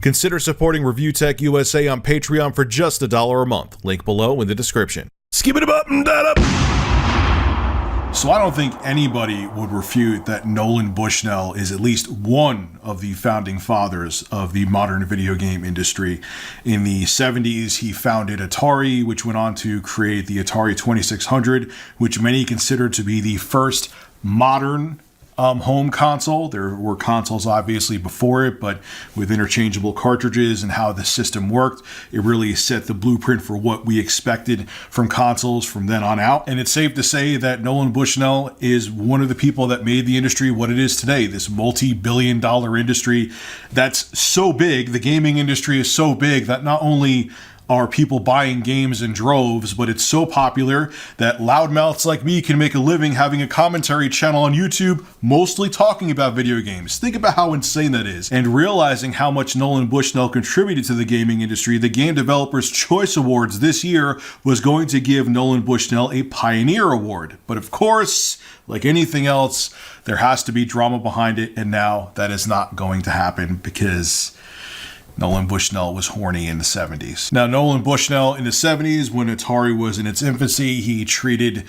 Consider supporting Review Tech USA on Patreon for just $1 a month. Link below in the description. Skip it up and that up. So I don't think anybody would refute that Nolan Bushnell is at least one of the founding fathers of the modern video game industry. In the 70s, he founded Atari, which went on to create the Atari 2600, which many consider to be the first modern home console. There were consoles obviously before it, but with interchangeable cartridges and how the system worked, it really set the blueprint for what we expected from consoles from then on out. And it's safe to say that Nolan Bushnell is one of the people that made the industry what it is today, this multi-billion-dollar industry that's so big, the gaming industry is so big that not only are people buying games in droves, but it's so popular that loudmouths like me can make a living having a commentary channel on YouTube, mostly talking about video games. Think about how insane that is. And realizing how much Nolan Bushnell contributed to the gaming industry, the Game Developers Choice Awards this year was going to give Nolan Bushnell a Pioneer Award. But of course, like anything else, there has to be drama behind it, and now that is not going to happen because Nolan Bushnell was horny in the 70s. Now, Nolan Bushnell in the 70s, when Atari was in its infancy, he treated,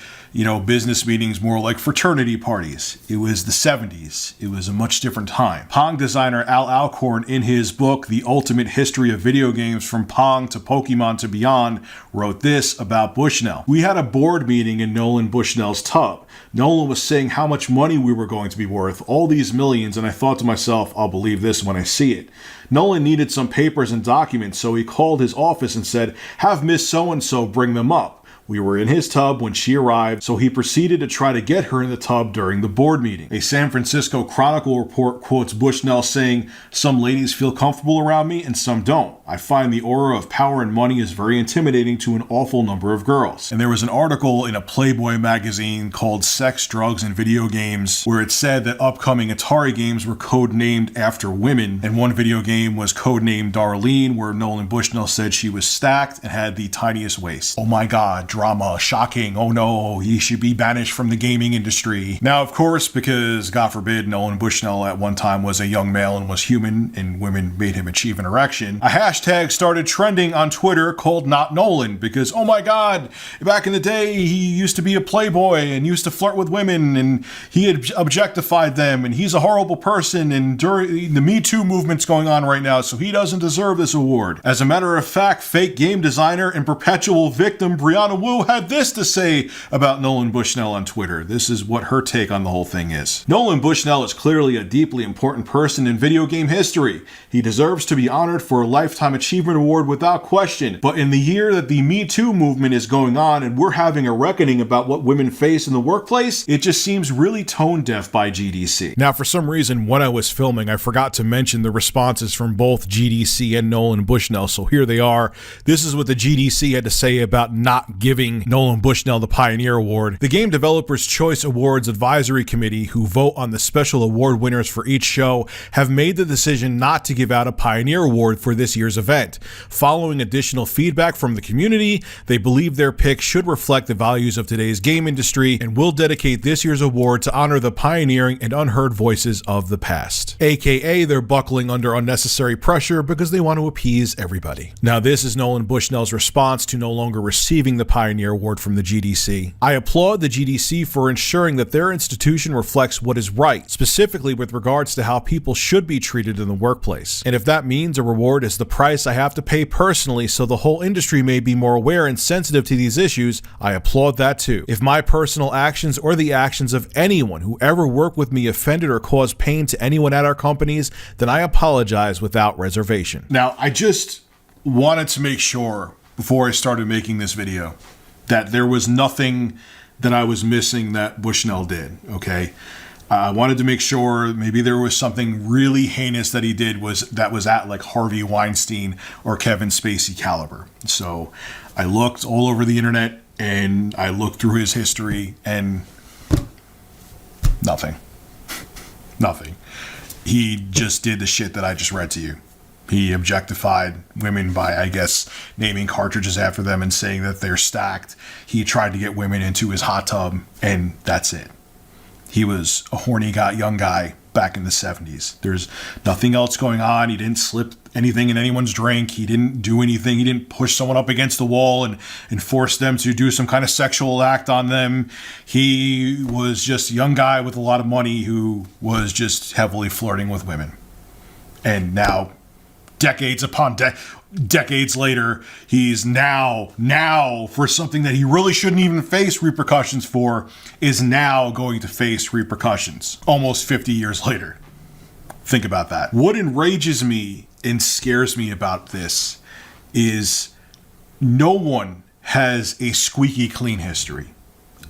business meetings more like fraternity parties. It was the 70s. It was a much different time. Pong designer Al Alcorn, in his book, The Ultimate History of Video Games from Pong to Pokemon to Beyond, wrote this about Bushnell. We had a board meeting in Nolan Bushnell's tub. Nolan was saying how much money we were going to be worth, all these millions, and I thought to myself, I'll believe this when I see it. Nolan needed some papers and documents, so he called his office and said, have Miss So-and-so bring them up. We were in his tub when she arrived, so he proceeded to try to get her in the tub during the board meeting. A San Francisco Chronicle report quotes Bushnell saying, some ladies feel comfortable around me and some don't. I find the aura of power and money is very intimidating to an awful number of girls. And there was an article in a Playboy magazine called Sex, Drugs, and Video Games where it said that upcoming Atari games were codenamed after women, and one video game was codenamed Darlene, where Nolan Bushnell said she was stacked and had the tiniest waist. Oh my god, drama, shocking, oh no, he should be banished from the gaming industry. Now, of course, because, God forbid, Nolan Bushnell at one time was a young male and was human, and women made him achieve an erection, a hashtag started trending on Twitter called Not Nolan, because, oh my god, back in the day, he used to be a playboy and used to flirt with women, and he had objectified them, and he's a horrible person, and during the Me Too movement's going on right now, so he doesn't deserve this award. As a matter of fact, fake game designer and perpetual victim Brianna had this to say about Nolan Bushnell on Twitter. This is what her take on the whole thing is. Nolan Bushnell is clearly a deeply important person in video game history. He deserves to be honored for a Lifetime Achievement Award without question. But in the year that the Me Too movement is going on and we're having a reckoning about what women face in the workplace, it just seems really tone deaf by GDC. Now, for some reason, when I was filming, I forgot to mention the responses from both GDC and Nolan Bushnell, so here they are. This is what the GDC had to say about not giving Nolan Bushnell the Pioneer Award. The Game Developers Choice Awards Advisory Committee, who vote on the special award winners for each show, have made the decision not to give out a Pioneer Award for this year's event. Following additional feedback from the community, they believe their pick should reflect the values of today's game industry and will dedicate this year's award to honor the pioneering and unheard voices of the past. AKA, they're buckling under unnecessary pressure because they want to appease everybody. Now, this is Nolan Bushnell's response to no longer receiving the Pioneer Award from the GDC. I applaud the GDC for ensuring that their institution reflects what is right, specifically with regards to how people should be treated in the workplace. And if that means a reward is the price I have to pay personally so the whole industry may be more aware and sensitive to these issues, I applaud that too. If my personal actions or the actions of anyone who ever worked with me offended or caused pain to anyone at our companies, then I apologize without reservation. Now, I just wanted to make sure before I started making this video that there was nothing that I was missing that Bushnell did, okay? I wanted to make sure maybe there was something really heinous that he did that was at like Harvey Weinstein or Kevin Spacey caliber. So I looked all over the internet and I looked through his history and nothing. Nothing. He just did the shit that I just read to you. He objectified women by, I guess, naming cartridges after them and saying that they're stacked. He tried to get women into his hot tub, and that's it. He was a horny young guy back in the 70s. There's nothing else going on. He didn't slip anything in anyone's drink. He didn't do anything. He didn't push someone up against the wall and force them to do some kind of sexual act on them. He was just a young guy with a lot of money who was just heavily flirting with women. And now, decades upon decades later, he's now for something that he really shouldn't even face repercussions for, is now going to face repercussions almost 50 years later. Think about that. What enrages me and scares me about this is no one has a squeaky clean history.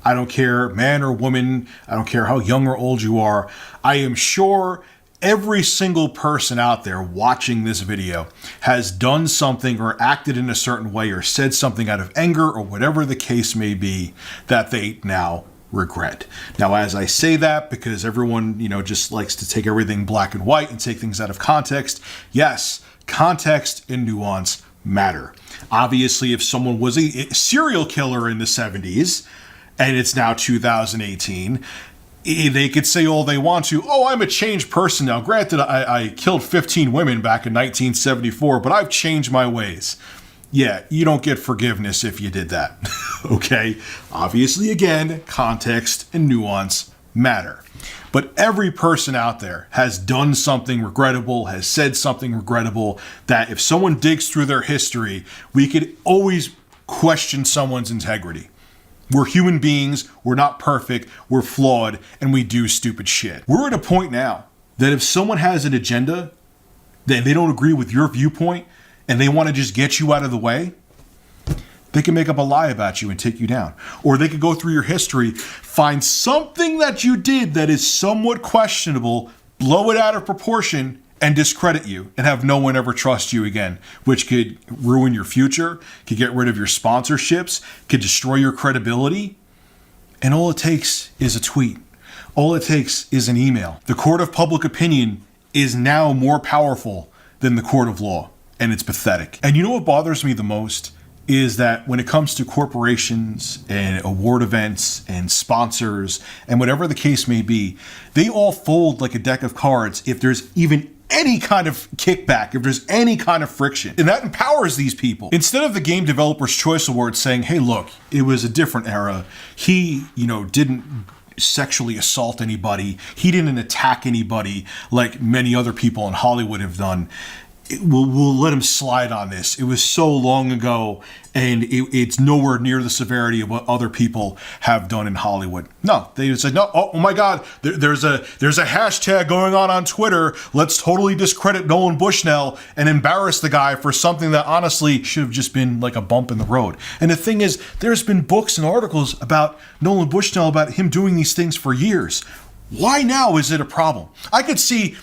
I don't care, man or woman, I don't care how young or old you are. I am sure every single person out there watching this video has done something or acted in a certain way or said something out of anger or whatever the case may be that they now regret. Now, as I say that, because everyone, just likes to take everything black and white and take things out of context, yes, context and nuance matter. Obviously, if someone was a serial killer in the 70s and it's now 2018, they could say all they want to, oh, I'm a changed person now. Granted, I killed 15 women back in 1974, but I've changed my ways. Yeah, you don't get forgiveness if you did that. Okay? Obviously, again, context and nuance matter. But every person out there has done something regrettable, has said something regrettable, that if someone digs through their history, we could always question someone's integrity. We're human beings, we're not perfect, we're flawed, and we do stupid shit. We're at a point now that if someone has an agenda, that they don't agree with your viewpoint, and they want to just get you out of the way, they can make up a lie about you and take you down. Or they could go through your history, find something that you did that is somewhat questionable, blow it out of proportion, and discredit you and have no one ever trust you again, which could ruin your future, could get rid of your sponsorships, could destroy your credibility. And all it takes is a tweet. All it takes is an email. The court of public opinion is now more powerful than the court of law, and it's pathetic. And you know what bothers me the most is that when it comes to corporations and award events and sponsors and whatever the case may be, they all fold like a deck of cards if there's even any kind of kickback, if there's any kind of friction. And that empowers these people. Instead of the Game Developers Choice Award saying, hey, look, it was a different era. He, didn't sexually assault anybody. He didn't attack anybody like many other people in Hollywood have done. We'll let him slide on this. It was so long ago, and it's nowhere near the severity of what other people have done in Hollywood. No, they said, no, oh my God, there's a hashtag going on Twitter. Let's totally discredit Nolan Bushnell and embarrass the guy for something that honestly should have just been like a bump in the road. And the thing is, there's been books and articles about Nolan Bushnell, about him doing these things for years. Why now is it a problem? I could see,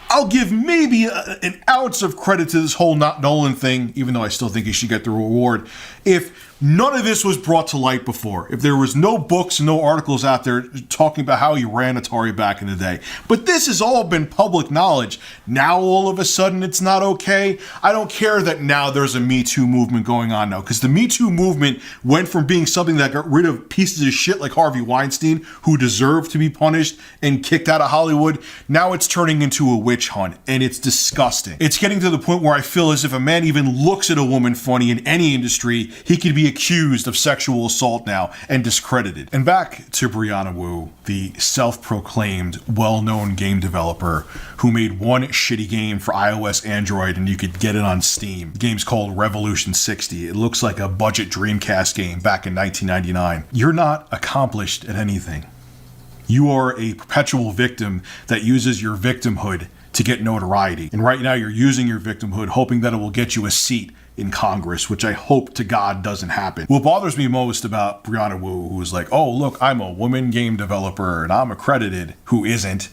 I'll give maybe an ounce of credit to this whole not Nolan thing, even though I still think he should get the reward, if none of this was brought to light before. If there was no books, no articles out there talking about how he ran Atari back in the day. But this has all been public knowledge. Now all of a sudden it's not okay. I don't care that now there's a Me Too movement going on now, because the Me Too movement went from being something that got rid of pieces of shit like Harvey Weinstein, who deserved to be punished and kicked out of Hollywood. Now it's turning into a witch hunt, and it's disgusting. It's getting to the point where I feel as if a man even looks at a woman funny in any industry, he could be accused of sexual assault now and discredited. And back to Brianna Wu, the self-proclaimed well-known game developer who made one shitty game for iOS, Android, and you could get it on Steam. The game's called Revolution 60. It looks like a budget Dreamcast game back in 1999. You're not accomplished at anything. You are a perpetual victim that uses your victimhood to get notoriety. And right now you're using your victimhood hoping that it will get you a seat in Congress, which I hope to God doesn't happen. What bothers me most about Brianna Wu, who is like, oh, look, I'm a woman game developer and I'm accredited, who isn't.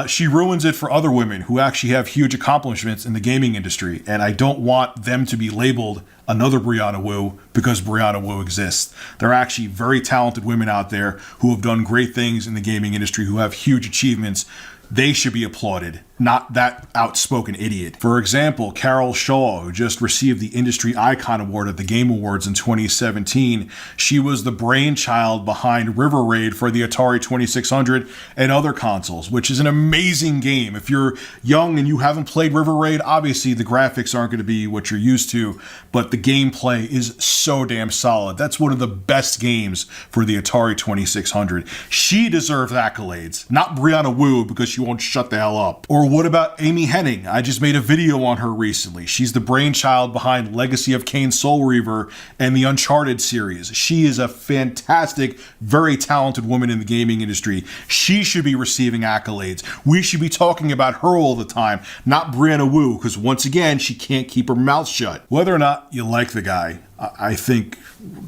She ruins it for other women who actually have huge accomplishments in the gaming industry. And I don't want them to be labeled another Brianna Wu because Brianna Wu exists. There are actually very talented women out there who have done great things in the gaming industry, who have huge achievements. They should be applauded, not that outspoken idiot. For example, Carol Shaw, who just received the Industry Icon Award at the Game Awards in 2017, she was the brainchild behind River Raid for the Atari 2600 and other consoles, which is an amazing game. If you're young and you haven't played River Raid, obviously the graphics aren't going to be what you're used to, but the gameplay is so damn solid. That's one of the best games for the Atari 2600. She deserves accolades, not Brianna Wu, because she won't shut the hell up. Or what about Amy Hennig? I just made a video on her recently. She's the brainchild behind Legacy of Kain Soul Reaver and the Uncharted series. She is a fantastic, very talented woman in the gaming industry. She should be receiving accolades. We should be talking about her all the time, not Brianna Wu, because once again, she can't keep her mouth shut. Whether or not you like the guy, I think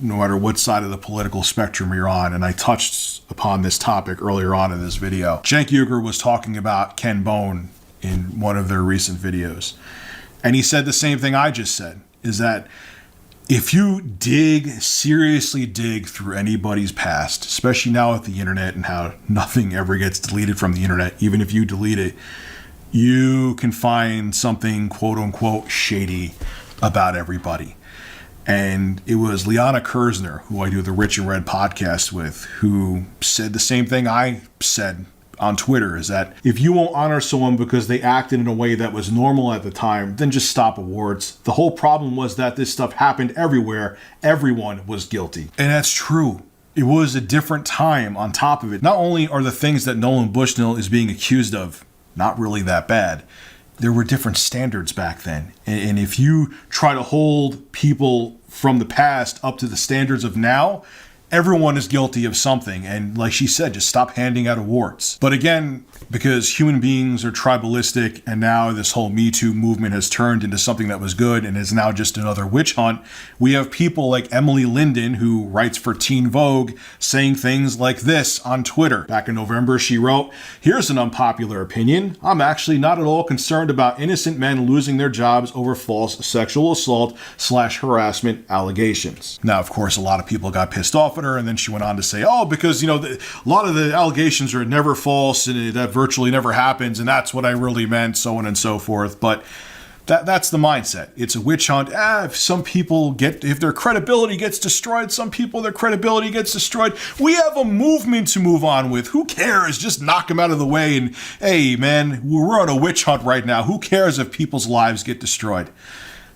no matter what side of the political spectrum you're on, and I touched upon this topic earlier on in this video, Cenk Uygur was talking about Ken Bone in one of their recent videos. And he said the same thing I just said, is that if you seriously dig through anybody's past, especially now with the internet and how nothing ever gets deleted from the internet, even if you delete it, you can find something quote unquote shady about everybody. And it was Liana Kersner, who I do the Rich and Red podcast with, who said the same thing I said on Twitter, is that if you won't honor someone because they acted in a way that was normal at the time, then just stop awards. The whole problem was that this stuff happened everywhere. Everyone was guilty. And that's true. It was a different time on top of it. Not only are the things that Nolan Bushnell is being accused of not really that bad, there were different standards back then. And if you try to hold people from the past up to the standards of now, everyone is guilty of something. And like she said, just stop handing out awards. But again, because human beings are tribalistic, and now this whole Me Too movement has turned into something that was good and is now just another witch hunt, we have people like Emily Linden, who writes for Teen Vogue, saying things like this on Twitter. Back in November, she wrote, "Here's an unpopular opinion. I'm actually not at all concerned about innocent men losing their jobs over false sexual assault/harassment allegations." Now, of course, a lot of people got pissed off at her, and then she went on to say, oh, because, a lot of the allegations are never false, and that virtually never happens, and that's what I really meant, so on and so forth. But that's the mindset. It's a witch hunt. If some people if their credibility gets destroyed, some people, their credibility gets destroyed. We have a movement to move on with. Who cares? Just knock them out of the way. And hey, man, we're on a witch hunt right now. Who cares if people's lives get destroyed?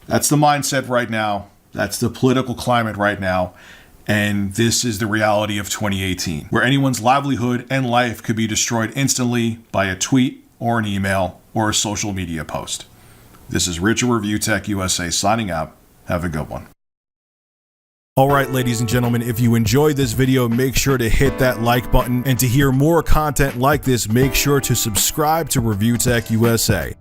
That's the mindset right now. That's the political climate right now. And this is the reality of 2018, where anyone's livelihood and life could be destroyed instantly by a tweet or an email or a social media post. This is Richard Review Tech USA signing out. Have a good one. All right, ladies and gentlemen, if you enjoyed this video, make sure to hit that like button. And to hear more content like this, make sure to subscribe to Review Tech USA.